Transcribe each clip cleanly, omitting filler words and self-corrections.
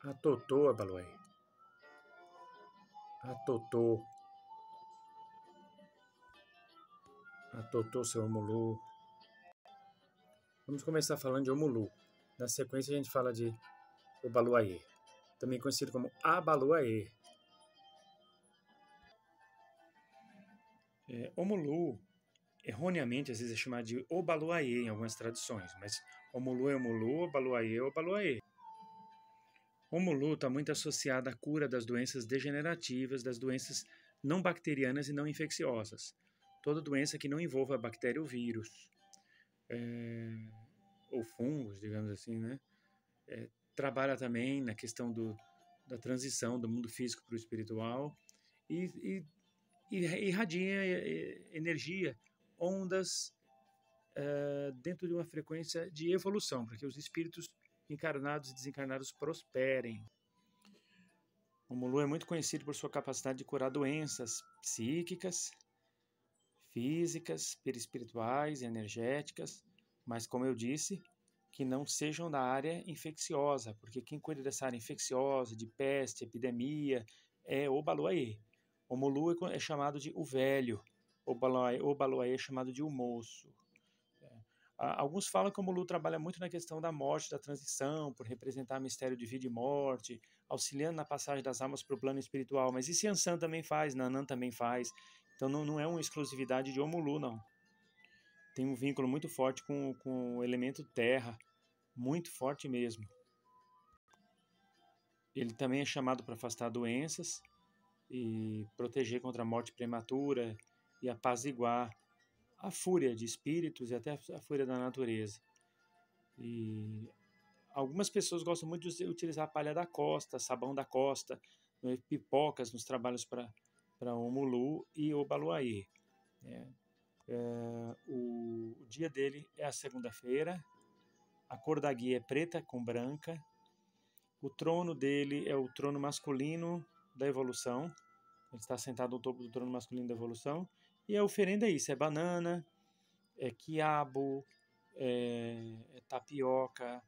Atotô, Abaloaê. Atotô. Atotô, seu Omulu. Vamos começar falando de Omulu. Na sequência a gente fala de Obaloaê, também conhecido como Abaloaê. Omulu, erroneamente, às vezes é chamado de Obaloaê em algumas tradições, mas Omulu é Omulu, Obaloaê é Obaloaê. Omulu está muito associado à cura das doenças degenerativas, das doenças não bacterianas e não infecciosas. Toda doença que não envolva bactéria ou vírus, ou fungos, digamos assim, né? Trabalha também na questão da transição do mundo físico para o espiritual e irradia energia, ondas dentro de uma frequência de evolução, para que os espíritos encarnados e desencarnados prosperem. O Omulu é muito conhecido por sua capacidade de curar doenças psíquicas, físicas, perispirituais e energéticas, mas, como eu disse, que não sejam da área infecciosa, porque quem cuida dessa área infecciosa, de peste, epidemia, é o Obaloaê. O Omulu é chamado de o velho, o Obaloaê é chamado de o moço. Alguns falam que o Omulu trabalha muito na questão da morte, da transição, por representar mistério de vida e morte, auxiliando na passagem das almas para o plano espiritual. Mas isso Yansan também faz, Nanã também faz. Então não é uma exclusividade de Omulu, não. Tem um vínculo muito forte com o elemento terra, muito forte mesmo. Ele também é chamado para afastar doenças e proteger contra a morte prematura e apaziguar a fúria de espíritos e até a fúria da natureza. E algumas pessoas gostam muito de utilizar a palha da costa, sabão da costa, pipocas nos trabalhos para Omulu e Obaloaê. O dia dele é a segunda-feira, a cor da guia é preta com branca, o trono dele é o trono masculino da evolução, ele está sentado no topo do trono masculino da evolução, e a oferenda é isso, é banana, é quiabo, é tapioca,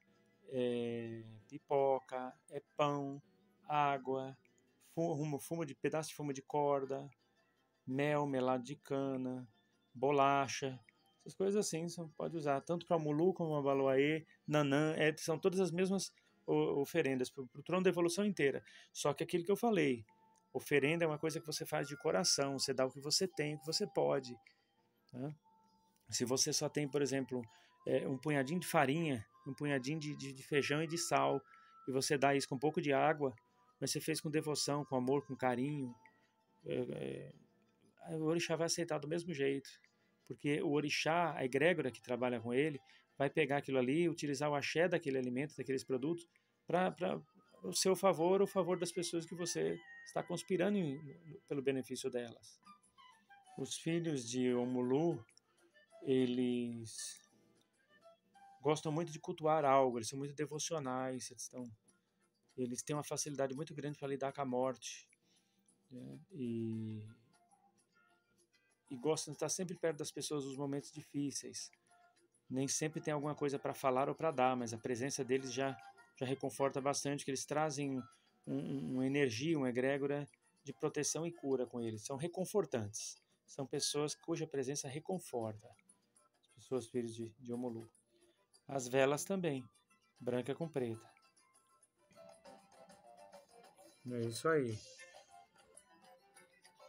é pipoca, é pão, água, pedaço de fumo de corda, mel, melado de cana, bolacha, essas coisas assim, você pode usar tanto para Omulu como para Obaloaê, Nanã, são todas as mesmas oferendas para o trono da evolução inteira. Só que aquilo que eu falei, oferenda é uma coisa que você faz de coração, você dá o que você tem, o que você pode. Tá? Se você só tem, por exemplo, um punhadinho de farinha, um punhadinho de feijão e de sal, e você dá isso com um pouco de água, mas você fez com devoção, com amor, com carinho, o orixá vai aceitar do mesmo jeito, porque o orixá, a egrégora que trabalha com ele, vai pegar aquilo ali, utilizar o axé daquele alimento, daqueles produtos, para o seu favor, o favor das pessoas que você está conspirando pelo benefício delas. Os filhos de Omulu, eles gostam muito de cultuar algo, eles são muito devocionais, eles têm uma facilidade muito grande para lidar com a morte, né? E gostam de estar sempre perto das pessoas nos momentos difíceis. Nem sempre tem alguma coisa para falar ou para dar, mas a presença deles já reconforta bastante, que eles trazem uma energia, uma egrégora de proteção e cura com eles. São reconfortantes. São pessoas cuja presença reconforta. As pessoas filhos de Omulu. As velas também, branca com preta. É isso aí.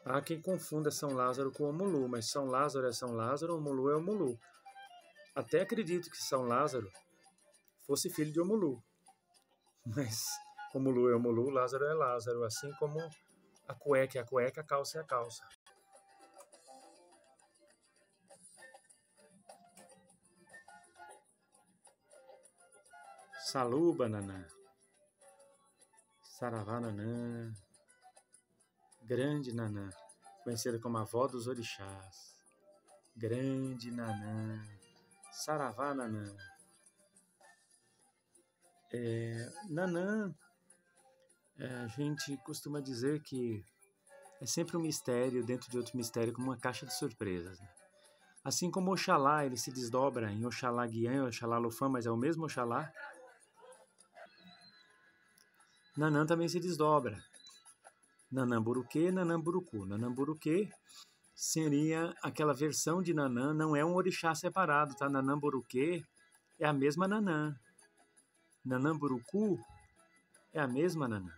Há quem confunda São Lázaro com Omulu, mas São Lázaro é São Lázaro, Omulu é Omulu. Até acredito que São Lázaro fosse filho de Omulu, mas Omulu é Omulu, Lázaro é Lázaro, assim como a cueca é a cueca, a calça é a calça. Saluba, Nanã. Saravá, Nanã. Grande Nanã, conhecida como a avó dos orixás. Grande Nanã. Saravá, Nanã. Nanã, a gente costuma dizer que é sempre um mistério dentro de outro mistério, como uma caixa de surpresas. Né? Assim como Oxalá, ele se desdobra em Oxalá Guiã e Oxalá Lofã, mas é o mesmo Oxalá. Nanã também se desdobra. Nanã-Buruquê, Nanã-Burucu. Nanã-Buruquê seria aquela versão de Nanã, não é um orixá separado, tá? Nanã-Buruquê é a mesma Nanã. Nanã-Burucu é a mesma Nanã.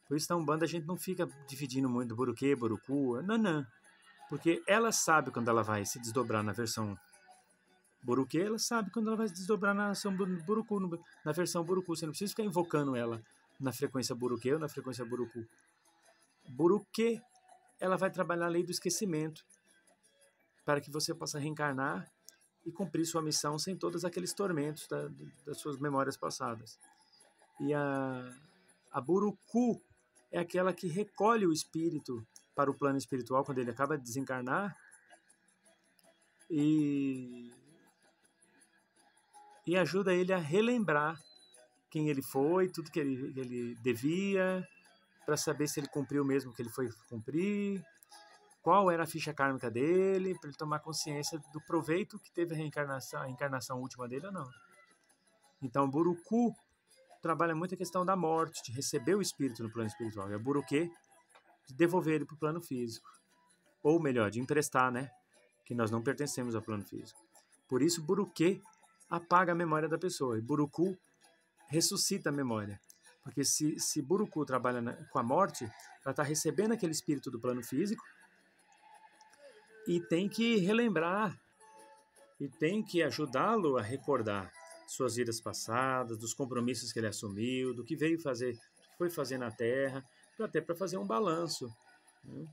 Por isso, na Umbanda, a gente não fica dividindo muito Buruquê, Burucu, é Nanã. Porque ela sabe quando ela vai se desdobrar na versão Buruquê, ela sabe quando ela vai se desdobrar na versão Burucu, na versão Burucu. Você não precisa ficar invocando ela na frequência Buruquê ou na frequência Burucu. Buruquê, ela vai trabalhar a lei do esquecimento para que você possa reencarnar e cumprir sua missão sem todos aqueles tormentos das suas memórias passadas. E a Burucu é aquela que recolhe o espírito para o plano espiritual quando ele acaba de desencarnar e ajuda ele a relembrar quem ele foi, tudo que ele devia, para saber se ele cumpriu mesmo o que ele foi cumprir, qual era a ficha kármica dele, para ele tomar consciência do proveito que teve a encarnação última dele ou não. Então, o Burucu trabalha muito a questão da morte, de receber o espírito no plano espiritual, e a Buruquê de devolver ele para o plano físico. Ou melhor, de emprestar, né? Que nós não pertencemos ao plano físico. Por isso, Buruquê apaga a memória da pessoa e Burucu ressuscita a memória. Porque se Burucu trabalha com a morte, ela está recebendo aquele espírito do plano físico e tem que relembrar e tem que ajudá-lo a recordar suas vidas passadas, dos compromissos que ele assumiu, do que veio fazer, do que foi fazer na Terra, até para fazer um balanço, né?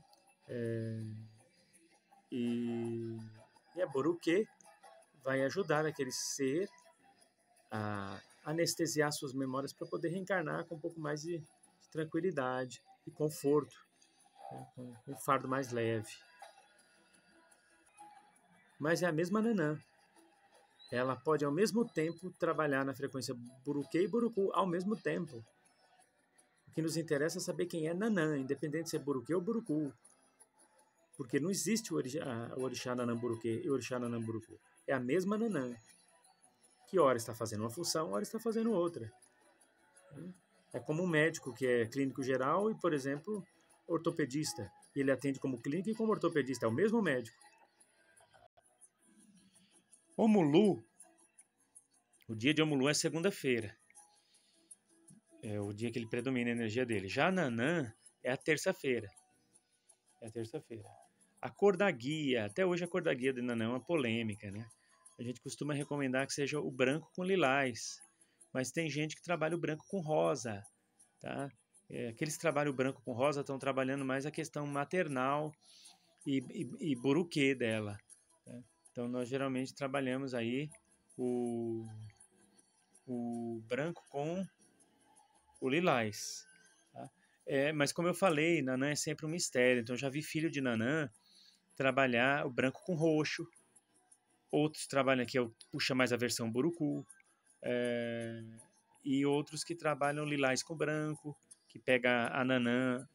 E a Buruquê vai ajudar aquele ser a anestesiar suas memórias para poder reencarnar com um pouco mais de tranquilidade e conforto, né? Com um fardo mais leve. Mas é a mesma Nanã. Ela pode ao mesmo tempo trabalhar na frequência Buruquê e Burucu ao mesmo tempo. O que nos interessa é saber quem é Nanã, independente se é Buruquê ou Burucu. Porque não existe o orixá Nanã-Buruquê e o orixá Nanã-Burucu. É a mesma Nanã, que ora está fazendo uma função, ora está fazendo outra. É como um médico que é clínico geral e, por exemplo, ortopedista. Ele atende como clínico e como ortopedista. É o mesmo médico. Omulu, o dia de Omulu é segunda-feira. É o dia que ele predomina a energia dele. Já Nanã é a terça-feira. A cor da guia, até hoje a cor da guia de Nanã é uma polêmica, né? A gente costuma recomendar que seja o branco com lilás, mas tem gente que trabalha o branco com rosa, tá? Aqueles que trabalham o branco com rosa estão trabalhando mais a questão maternal e buruquê dela, tá? Então nós geralmente trabalhamos aí o branco com o lilás, tá? Mas como eu falei, Nanã é sempre um mistério, então já vi filho de Nanã trabalhar o branco com roxo, outros trabalham aqui, puxa mais a versão Burucu, e outros que trabalham lilás com branco, que pega a Nanã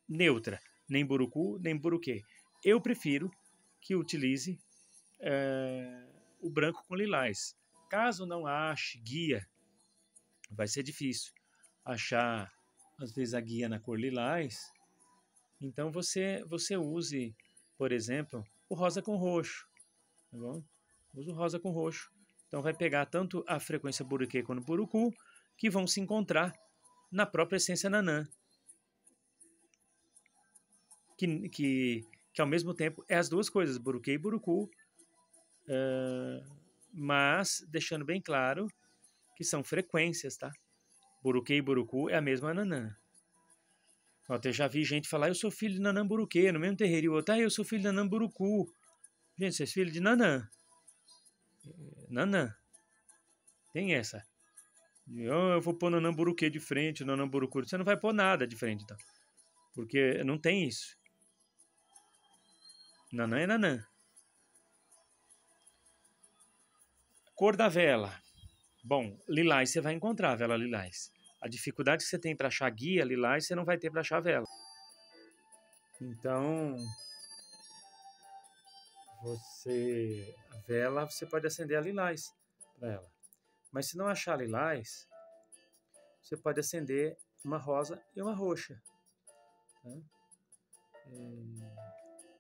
neutra, nem Burucu, nem Buruquê. Eu prefiro que utilize o branco com lilás. Caso não ache guia, vai ser difícil achar, às vezes, a guia na cor lilás. Então, você use, por exemplo, o rosa com roxo. Tá bom? Use o rosa com roxo. Então, vai pegar tanto a frequência Buruquê quanto Burucu, que vão se encontrar na própria essência Nanã. Que ao mesmo tempo é as duas coisas, Buruquê e Burucu, mas deixando bem claro que são frequências, tá? Buruquê e Burucu é a mesma Nanã. Eu já vi gente falar, eu sou filho de Nanã Buruquê, no mesmo terreiro, e o outro, eu sou filho de Nanã Burucu. Gente, vocês filhos de Nanã. Nanã. Tem essa. Eu vou pôr Nanã Buruquê de frente, Nanã Burucu. Você não vai pôr nada de frente, então. Porque não tem isso. Nanã é Nanã. Cor da vela. Bom, lilás você vai encontrar, vela lilás. A dificuldade que você tem para achar guia lilás, você não vai ter para achar vela. Então, a vela, você pode acender a lilás para ela. Mas se não achar lilás, você pode acender uma rosa e uma roxa. Tá?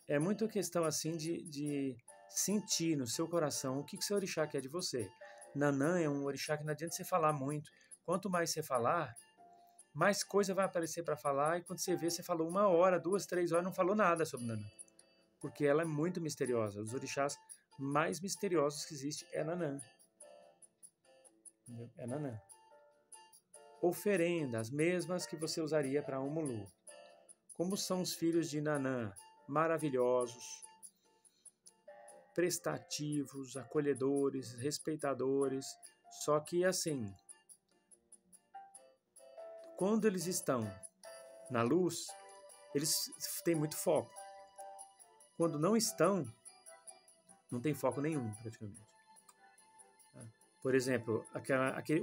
É muito questão assim de sentir no seu coração o que seu orixá quer de você. Nanã é um orixá que não adianta você falar muito. Quanto mais você falar, mais coisa vai aparecer para falar, e quando você vê, você falou 1 hora, 2, 3 horas, não falou nada sobre Nanã. Porque ela é muito misteriosa. Os orixás mais misteriosos que existem é Nanã. Entendeu? É Nanã. Oferenda, as mesmas que você usaria para Omulu. Como são os filhos de Nanã? Maravilhosos, prestativos, acolhedores, respeitadores. Só que assim, quando eles estão na luz, eles têm muito foco. Quando não estão, não tem foco nenhum, praticamente. Por exemplo,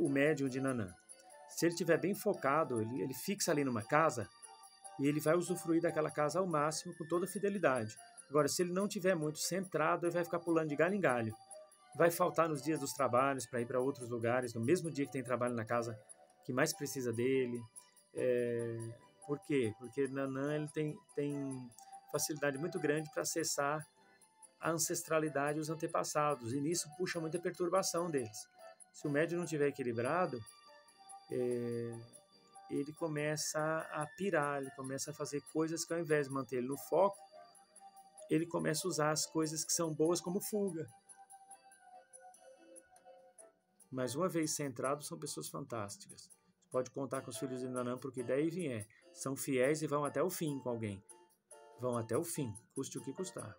o médium de Nanã. Se ele estiver bem focado, ele fixa ali numa casa e ele vai usufruir daquela casa ao máximo com toda fidelidade. Agora, se ele não estiver muito centrado, ele vai ficar pulando de galho em galho. Vai faltar nos dias dos trabalhos para ir para outros lugares, no mesmo dia que tem trabalho na casa que mais precisa dele. Por quê? Porque Nanã ele tem facilidade muito grande para acessar a ancestralidade e os antepassados, e nisso puxa muita perturbação deles. Se o médium não estiver equilibrado, ele começa a pirar, ele começa a fazer coisas que, ao invés de manter ele no foco, ele começa a usar as coisas que são boas como fuga. Mas uma vez centrado, são pessoas fantásticas. Você pode contar com os filhos de Nanã, porque daí vier. São fiéis e vão até o fim com alguém. Vão até o fim, custe o que custar.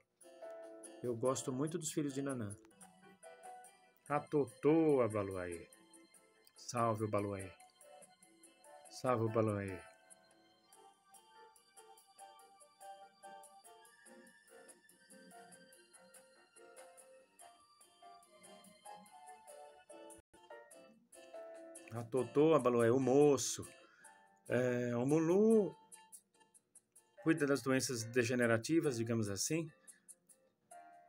Eu gosto muito dos filhos de Nanã. Atotô, Abaluaê. Salve o Baluaê. Salve o Baluaê. Atotô, Abaluaê, o moço. O Mulu cuida das doenças degenerativas, digamos assim.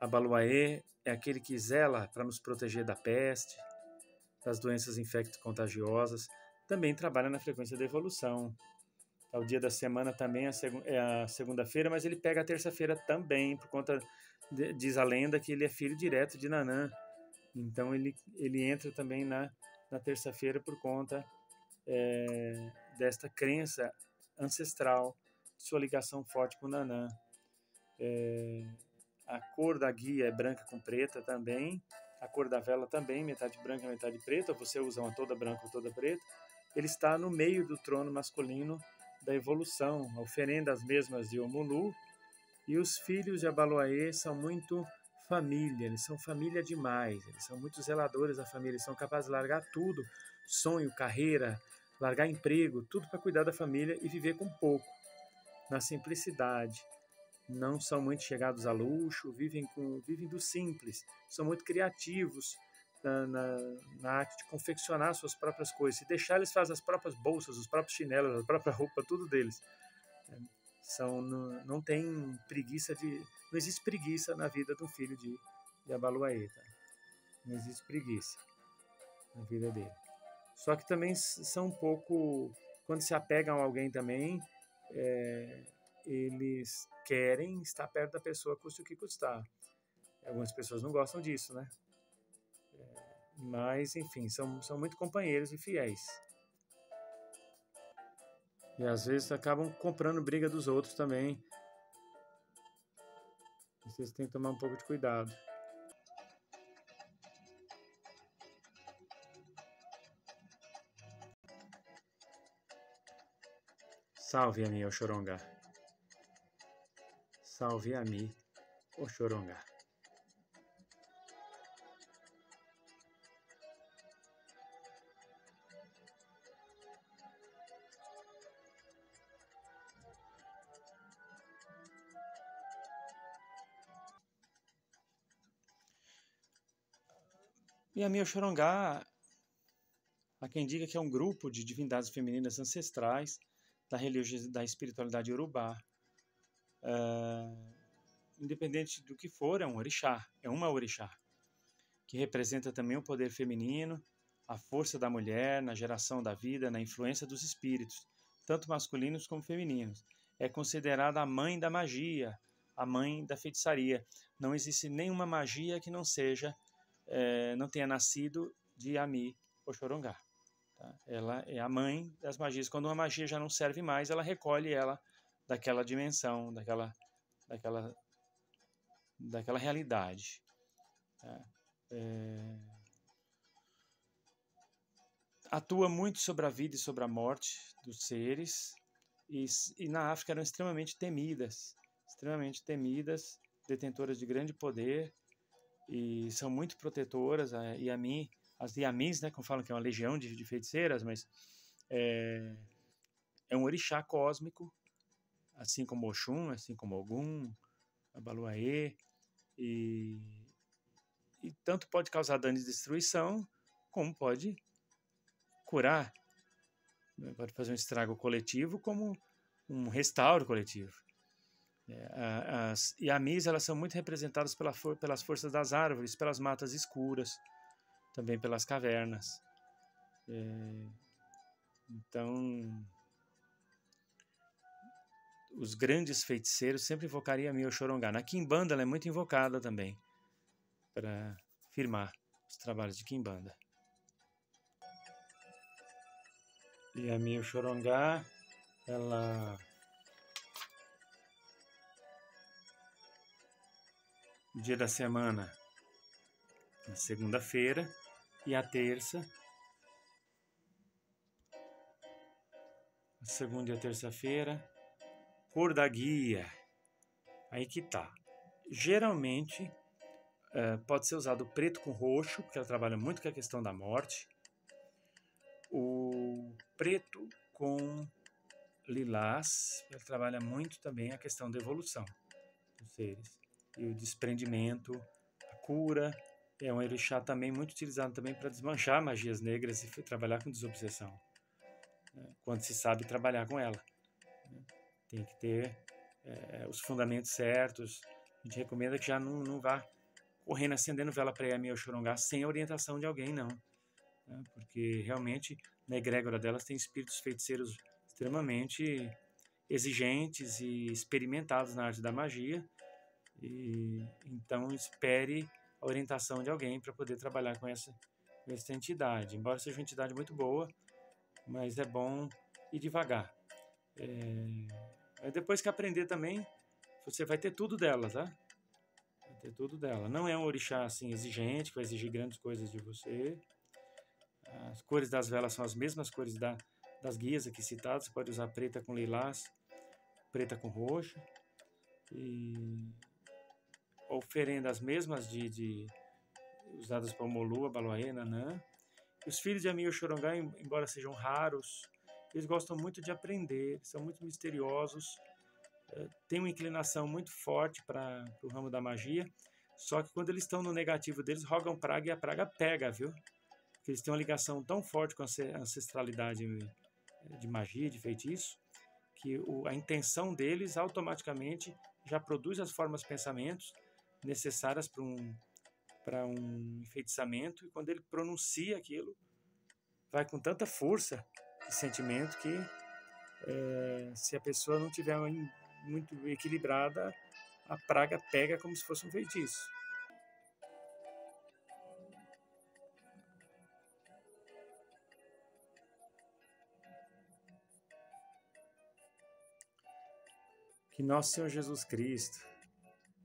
Abaluaê é aquele que zela para nos proteger da peste, das doenças infecto-contagiosas. Também trabalha na frequência da evolução. O dia da semana também é a segunda-feira, mas ele pega a terça-feira também, por conta, diz a lenda, que ele é filho direto de Nanã. Então ele entra também na terça-feira por conta desta crença ancestral, sua ligação forte com Nanã. A cor da guia é branca com preta também, a cor da vela também, metade branca, metade preta, você usa uma toda branca ou toda preta. Ele está no meio do trono masculino da evolução, a oferenda as mesmas de Omulu, e os filhos de Abaluaê são muito família, eles são família demais, eles são muito zeladores da família, eles são capazes de largar tudo, sonho, carreira, largar emprego, tudo para cuidar da família e viver com pouco, na simplicidade. Não são muito chegados a luxo, vivem do simples, são muito criativos na arte de confeccionar suas próprias coisas. Se deixar, eles fazem as próprias bolsas, os próprios chinelos, a própria roupa, tudo deles. Não tem preguiça não existe preguiça na vida do filho de Abaluaê, tá? Não existe preguiça na vida dele. Só que também são um pouco, quando se apegam a alguém também, eles querem estar perto da pessoa, custe o que custar. Algumas pessoas não gostam disso, né? Mas, enfim, são muito companheiros e fiéis. E às vezes acabam comprando briga dos outros também. Vocês têm que tomar um pouco de cuidado. Salve a mim, Oxorongá. Salve a mim, Oxorongá. E a minha Oxorongá, há quem diga que é um grupo de divindades femininas ancestrais da espiritualidade Yorubá. Independente do que for, é um orixá, é uma orixá, que representa também o poder feminino, a força da mulher na geração da vida, na influência dos espíritos, tanto masculinos como femininos. É considerada a mãe da magia, a mãe da feitiçaria. Não existe nenhuma magia que não seja, não tenha nascido de Ami Oxorongá. Tá? Ela é a mãe das magias. Quando uma magia já não serve mais, ela recolhe ela daquela dimensão, daquela realidade. Tá? Atua muito sobre a vida e sobre a morte dos seres, e na África eram extremamente temidas, detentoras de grande poder, e são muito protetoras. As Yamis, né, como falam que é uma legião de feiticeiras, mas é um orixá cósmico, assim como Oxum, assim como Ogum, Abaluaê, e tanto pode causar dano e destruição, como pode curar, pode fazer um estrago coletivo, como um restauro coletivo. As Yamis, elas são muito representadas pelas forças das árvores, pelas matas escuras, também pelas cavernas. Então, os grandes feiticeiros sempre invocariam Ami Oxorongá. Na Quimbanda, ela é muito invocada também, para firmar os trabalhos de Quimbanda. E a Ami Oxorongá, ela... o dia da semana, a segunda-feira, e a terça, a segunda e a terça-feira, cor da guia. Aí que tá. Geralmente, pode ser usado o preto com roxo, porque ela trabalha muito com a questão da morte. O preto com lilás, ela trabalha muito também a questão da evolução dos seres. E o desprendimento, a cura. É um orixá também muito utilizado também para desmanchar magias negras e trabalhar com desobsessão, quando se sabe trabalhar com ela. Tem que ter os fundamentos certos. A gente recomenda que já não vá correndo acendendo vela para Ami Oxorongá sem a orientação de alguém, não. Porque realmente na egrégora delas tem espíritos feiticeiros extremamente exigentes e experimentados na arte da magia, e então espere a orientação de alguém para poder trabalhar com essa entidade. Embora seja uma entidade muito boa, mas é bom ir devagar. Depois que aprender também, você vai ter tudo dela, tá? Vai ter tudo dela. Não é um orixá assim exigente, que vai exigir grandes coisas de você. As cores das velas são as mesmas cores das guias aqui citadas. Você pode usar preta com lilás, preta com roxa. E oferendas mesmas usadas para o Molu, Abaluaê, Nanã. E os filhos de Ami Oxorongá, embora sejam raros, eles gostam muito de aprender, são muito misteriosos, têm uma inclinação muito forte para o ramo da magia, só que quando eles estão no negativo deles, rogam praga e a praga pega, viu? Porque eles têm uma ligação tão forte com a ancestralidade de magia, de feitiço, que a intenção deles automaticamente já produz as formas de pensamentos necessárias para um enfeitiçamento, e quando ele pronuncia aquilo, vai com tanta força de sentimento que se a pessoa não tiver muito equilibrada, a praga pega como se fosse um feitiço. Que nosso Senhor Jesus Cristo,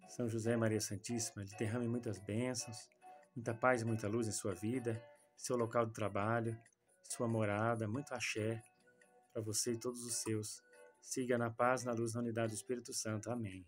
São José e Maria Santíssima, lhe derrame muitas bênçãos, muita paz e muita luz em sua vida, seu local de trabalho, sua morada, muito axé para você e todos os seus. Siga na paz, na luz, na unidade do Espírito Santo. Amém.